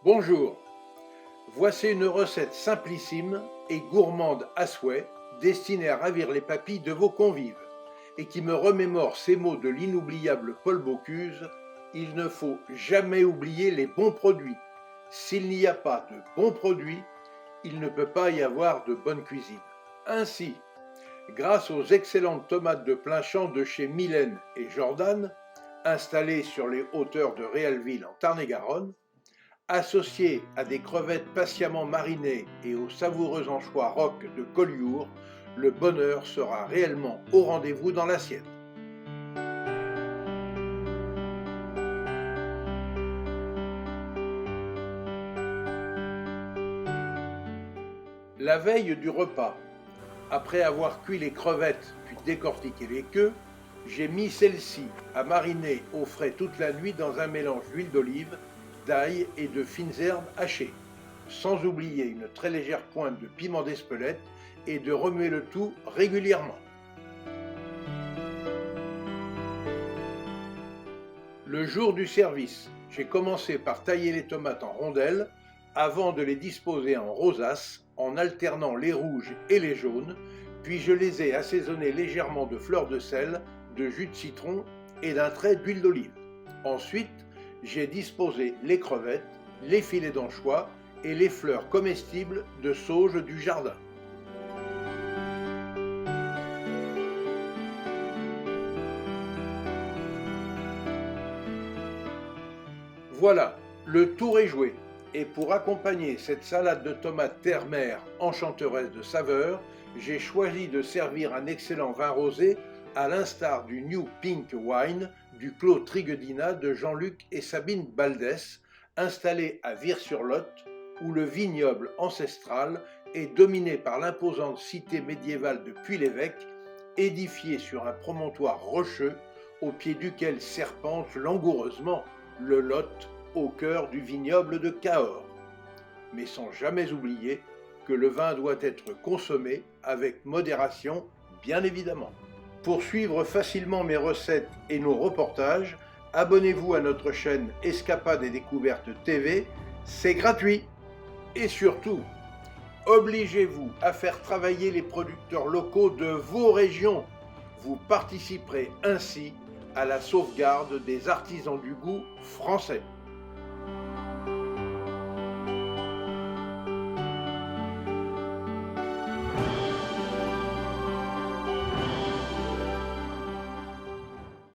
Bonjour, voici une recette simplissime et gourmande à souhait, destinée à ravir les papilles de vos convives, et qui me remémore ces mots de l'inoubliable Paul Bocuse: il ne faut jamais oublier les bons produits. S'il n'y a pas de bons produits, il ne peut pas y avoir de bonne cuisine. Ainsi, grâce aux excellentes tomates de plein champ de chez Mylène et Jordan, installées sur les hauteurs de Réalville en Tarn-et-Garonne, associées à des crevettes patiemment marinées et au savoureux anchois rock de Collioure, le bonheur sera réellement au rendez-vous dans l'assiette. La veille du repas, après avoir cuit les crevettes puis décortiqué les queues, j'ai mis celles-ci à mariner au frais toute la nuit dans un mélange d'huile d'olive, d'ail et de fines herbes hachées, sans oublier une très légère pointe de piment d'Espelette et de remuer le tout régulièrement. Le jour du service, j'ai commencé par tailler les tomates en rondelles avant de les disposer en rosaces en alternant les rouges et les jaunes, puis je les ai assaisonnées légèrement de fleurs de sel, de jus de citron et d'un trait d'huile d'olive. Ensuite, j'ai disposé les crevettes, les filets d'anchois et les fleurs comestibles de sauge du jardin. Voilà, le tour est joué. Et pour accompagner cette salade de tomates terre-mer enchanteresse de saveurs, j'ai choisi de servir un excellent vin rosé à l'instar du New Pink Wine du Clos Triguedina de Jean-Luc et Sabine Baldès, installé à Vire-sur-Lot, où le vignoble ancestral est dominé par l'imposante cité médiévale de Puy-l'Évêque, édifiée sur un promontoire rocheux au pied duquel serpente langoureusement le Lot au cœur du vignoble de Cahors. Mais sans jamais oublier que le vin doit être consommé avec modération, bien évidemment. Pour suivre facilement mes recettes et nos reportages, abonnez-vous à notre chaîne Escapades et Découvertes TV, c'est gratuit. Et surtout, obligez-vous à faire travailler les producteurs locaux de vos régions. Vous participerez ainsi à la sauvegarde des artisans du goût français.